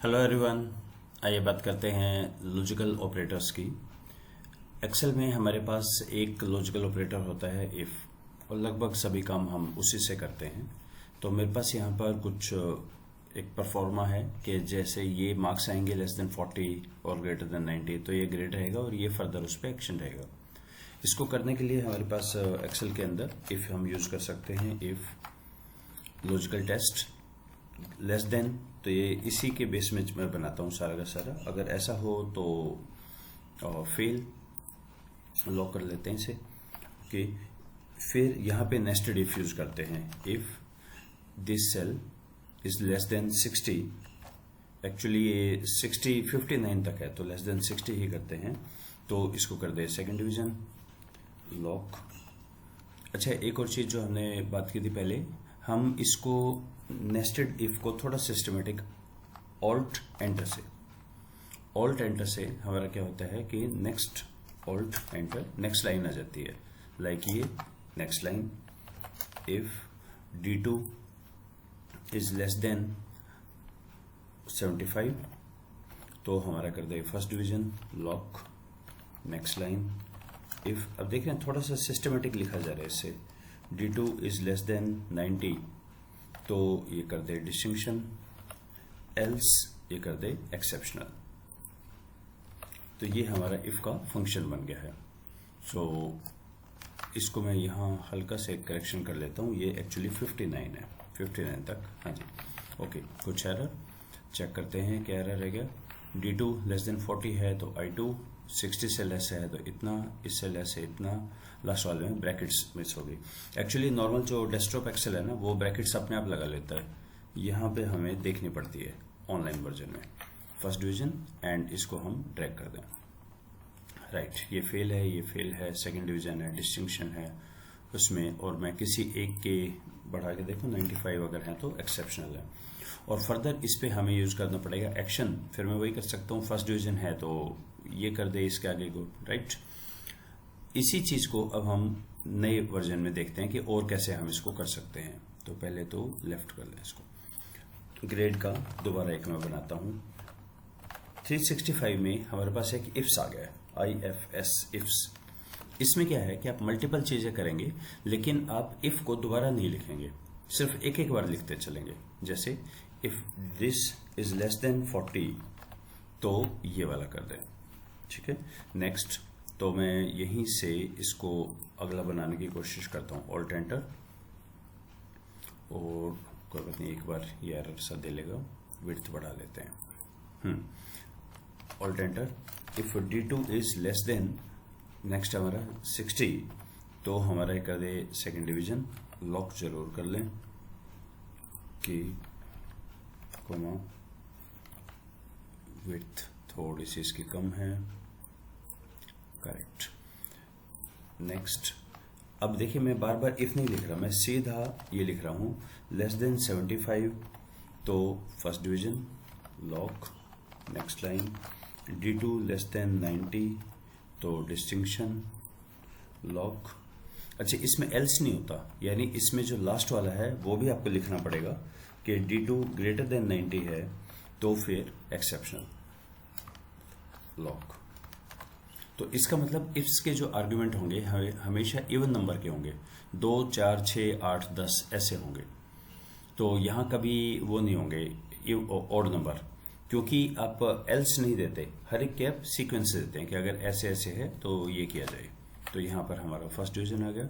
Hello everyone, आइए बात करते हैं लॉजिकल ऑपरेटर्स की। एक्सेल में हमारे पास एक लॉजिकल ऑपरेटर होता है इफ, और लगभग सभी काम हम उसी से करते हैं। तो मेरे पास यहाँ पर कुछ एक परफॉर्मा है कि जैसे ये मार्क्स आएंगे लेस देन 40 और ग्रेटर देन 90 तो ये ग्रेड रहेगा और ये फर्दर उस पर एक्शन रहेगा। इसको करने के लिए हमारे पास एक्सेल के अंदर इफ हम यूज कर सकते हैं। If logical test less than, तो ये इसी के बेस में मैं बनाता हूँ सारा का सारा। अगर ऐसा हो तो फेल लॉक कर लेते हैं इसे। ओके, फिर यहाँ पे नेस्टेड इफ यूज करते हैं। If this cell is less than 60, actually ये 59 तक है तो लेस देन 60 ही करते हैं, तो इसको कर दे सेकंड डिवीजन लॉक। अच्छा, एक और चीज जो हमने बात की थी पहले, हम इसको नेस्टेड इफ को थोड़ा सिस्टमेटिक ऑल्ट एंटर से हमारा क्या होता है कि next alt enter next line आ जाती है। लाइक ये next line, if D2 is less than 75 तो हमारा कर दे first division lock next line. If अब देख रहे हैं थोड़ा सा सिस्टमेटिक लिखा जा रहा है इससे। D2 इज लेस देन 90 तो ये कर दे डिस्टिंक्शन, एल्स ये कर दे एक्सेप्शनल। तो ये हमारा इफ का फंक्शन बन गया है। सो इसको मैं यहाँ हल्का से करेक्शन कर लेता हूँ। ये एक्चुअली 59 है, 59 तक। हाँ जी, ओके। कुछ एरर चेक करते हैं, क्या एरर रहेगा। D2 लेस देन 40 है तो I2 60 से लेस है तो इतना, इससे लेस है इतना। लास्ट वाले में ब्रैकेट्स मिस हो गई। एक्चुअली नॉर्मल जो डेस्कटॉप एक्सेल है ना, वो ब्रैकेट्स अपने आप लगा लेता है। यहाँ पे हमें देखनी पड़ती है ऑनलाइन वर्जन में। फर्स्ट डिवीजन एंड इसको हम ड्रैग कर दें। राइट, ये फेल है, ये फेल है, सेकंड डिवीजन है, डिस्टिंक्शन है उसमें, और मैं किसी एक के बढ़ा के देखूँ 95 अगर है तो एक्सेप्शनल है। और फर्दर इस पे हमें यूज करना पड़ेगा एक्शन। फिर मैं वही कर सकता हूँ, फर्स्ट डिवीजन है तो ये कर दे इसके आगे को। राइट, इसी चीज को अब हम नए वर्जन में देखते हैं कि और कैसे हम इसको कर सकते हैं। तो पहले तो लेफ्ट कर लें इसको। ग्रेड का दोबारा एक मैं बनाता हूं। 365 में हमारे पास एक इफ्स आ गया है, IFS इफ्स। इसमें क्या है कि आप मल्टीपल चीजें करेंगे लेकिन आप इफ को दोबारा नहीं लिखेंगे, सिर्फ एक एक बार लिखते चलेंगे। जैसे if this is less then 40 तो ये वाला कर दें। ठीक है, नेक्स्ट। तो मैं यहीं से इसको अगला बनाने की कोशिश करता हूं, ऑल्ट एंटर। और कोई बात नहीं, एक बार ये एरर सा दे लेगा, विड्थ बढ़ा लेते हैं। Alt enter. If D2 is less then, next हमारा 60 तो हमारा कर दे सेकंड डिवीजन लॉक जरूर कर लें कि कोमा विड्थ थोड़ी सी इसकी कम है। Correct, next. अब देखिए मैं बार बार इफ नहीं लिख रहा, मैं सीधा ये लिख रहा हूं लेस देन 75 तो first division lock next line. D2 less than 90 तो डिस्टिंक्शन लॉक। अच्छा, इसमें एल्स नहीं होता, यानी इसमें जो लास्ट वाला है वो भी आपको लिखना पड़ेगा कि D2 ग्रेटर देन 90 है तो फिर एक्सेप्शनल लॉक। तो इसका मतलब इफ्स के जो आर्गुमेंट होंगे हमेशा इवन नंबर के होंगे, 2, 4, 6, 8, 10 ऐसे होंगे। तो यहां कभी वो नहीं होंगे ऑड नंबर, क्योंकि आप एल्स नहीं देते, हर एक के आप सीक्वेंस देते हैं कि अगर ऐसे ऐसे है तो ये किया जाए। तो यहां पर हमारा फर्स्ट डिवीजन आ गया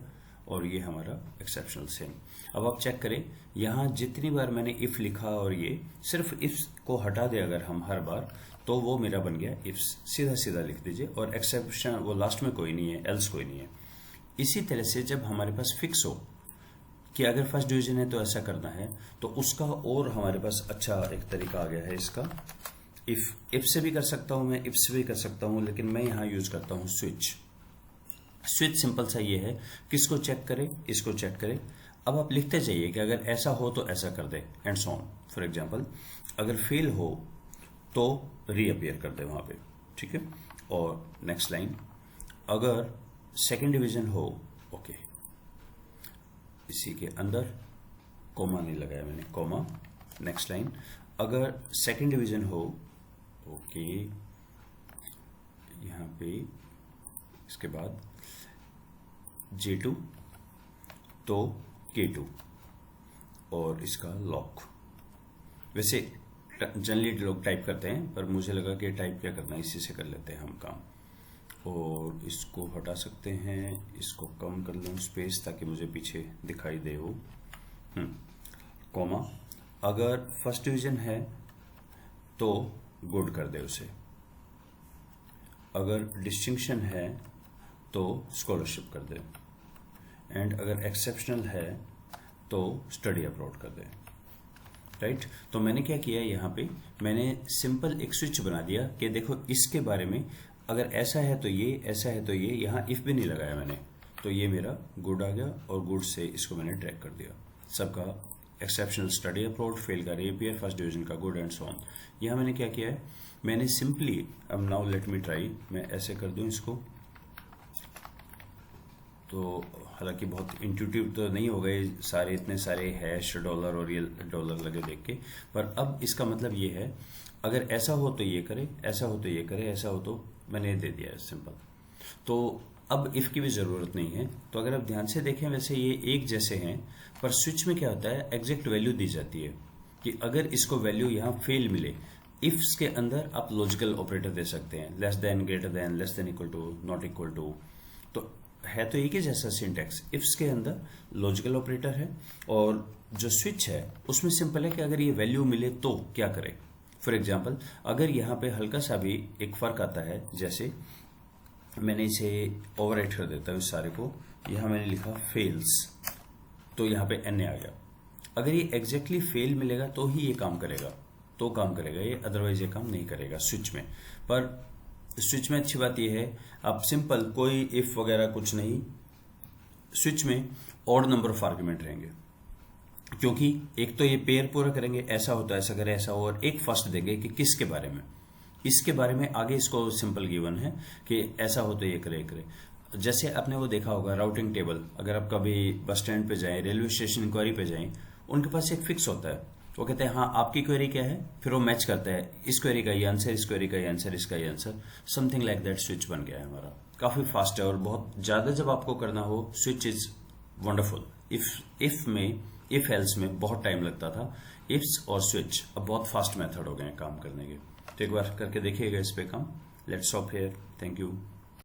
और ये हमारा एक्सेप्शनल सेम। अब आप चेक करें, यहां जितनी बार मैंने इफ लिखा और ये सिर्फ इफ को हटा दे अगर हम हर बार, तो वो मेरा बन गया इफ्स। सीधा सीधा लिख दीजिए, और एक्सेप्शन वो लास्ट में कोई नहीं है, एल्स कोई नहीं है। इसी तरह से जब हमारे पास फिक्स हो कि अगर फर्स्ट डिवीजन है तो ऐसा करना है, तो उसका और हमारे पास अच्छा एक तरीका आ गया है इसका। इफ से भी कर सकता हूं मैं, इफ से भी कर सकता हूं, लेकिन मैं यहां यूज करता हूं स्विच। स्विच सिंपल सा ये है, किसको चेक करें, इसको चेक करें। अब आप लिखते जाइए कि अगर ऐसा हो तो ऐसा कर दे and so on. For example, अगर फेल हो तो रीअपियर कर दे वहां पे। ठीक है, और नेक्स्ट लाइन, अगर सेकंड डिवीजन हो, ओके, इसी के अंदर कोमा नहीं लगाया मैंने, कोमा नेक्स्ट लाइन। अगर सेकंड डिवीजन हो, ओके, यहाँ पे इसके बाद J2 तो K2 और इसका लॉक। वैसे जनरली लोग टाइप करते हैं, पर मुझे लगा कि टाइप क्या करना, इसी से कर लेते हैं हम काम। और इसको हटा सकते हैं, इसको कम कर लूँ स्पेस ताकि मुझे पीछे दिखाई दे वो। कॉमा, अगर फर्स्ट डिवीजन है तो गुड कर दे उसे, अगर डिस्टिंक्शन है तो स्कॉलरशिप कर दे, एंड अगर एक्सेप्शनल है तो स्टडी अब्रॉड कर दे। राइट, तो मैंने क्या किया यहाँ पे, मैंने सिंपल एक स्विच बना दिया कि देखो इसके बारे में अगर ऐसा है तो ये, ऐसा है तो ये, यहाँ इफ भी नहीं लगाया मैंने, तो ये मेरा गुड आ गया और गुड से इसको मैंने ट्रैक कर दिया सबका। एक्सेप्शनल स्टडी अब्रॉड, फेल का रेपियर, फर्स्ट डिवीजन का गुड एंड सो ऑन। यहाँ मैंने क्या किया है, मैंने सिंपली, अब नाउ लेट मी ट्राई, मैं ऐसे कर दूं इसको, तो हालांकि बहुत इंट्यूटिव तो नहीं हो गए सारे, इतने सारे हैश डॉलर और ये डॉलर लगे देख के, पर अब इसका मतलब ये है अगर ऐसा हो तो ये करे, ऐसा हो तो ये करे, ऐसा हो तो मैंने दे दिया है सिंपल। तो अब इफ की भी जरूरत नहीं है। तो अगर आप ध्यान से देखें वैसे ये एक जैसे हैं, पर स्विच में क्या होता है, एग्जैक्ट वैल्यू दी जाती है कि अगर इसको वैल्यू यहाँ फेल मिले, इफ्स के अंदर आप लॉजिकल ऑपरेटर दे सकते हैं, less than, greater than, less than equal to, not equal to. तो है तो एक ही जैसा सिंटैक्स, इफ्स के अंदर लॉजिकल ऑपरेटर है, और जो स्विच है उसमें सिंपल है कि अगर ये वैल्यू मिले तो क्या करें। फॉर एग्जाम्पल, अगर यहाँ पे हल्का सा भी एक फर्क आता है, जैसे मैंने इसे ओवरराइट कर देता हूँ इस सारे को, यहाँ मैंने लिखा फेल्स, तो यहाँ पे NA आ गया। अगर ये एग्जैक्टली फेल मिलेगा तो ही ये काम करेगा, तो काम करेगा ये, अदरवाइज ये काम नहीं करेगा स्विच में। पर स्विच में अच्छी बात ये है, आप सिंपल कोई इफ वगैरह कुछ नहीं, स्विच में ऑड नंबर ऑफ आर्ग्यूमेंट रहेंगे, क्योंकि एक तो ये पेयर पूरा करेंगे, ऐसा होता है, ऐसा करे, ऐसा हो, और एक फर्स्ट देंगे कि किसके बारे में, इसके बारे में। आगे इसको सिंपल गिवन है कि ऐसा हो तो ये करे, करे। जैसे आपने वो देखा होगा राउटिंग टेबल, अगर आप कभी बस स्टैंड पे जाएं, रेलवे स्टेशन इंक्वायरी पे जाएं, उनके पास एक फिक्स होता है, वो कहते हैं हाँ आपकी क्वेरी क्या है, फिर वो मैच करता है, इस क्वेरी का ये आंसर, इस क्वेरी का ये आंसर, इसका ये answer, something like that switch बन गया है हमारा। काफी फास्ट है, और बहुत ज्यादा जब आपको करना हो, स्विच इज वंडरफुल। इफ में, इफ एल्स में बहुत टाइम लगता था, इफ्स और स्विच अब बहुत फास्ट मेथड हो गए हैं काम करने के। तो एक बार करके देखिएगा इस पे काम। Let's stop here, thank you.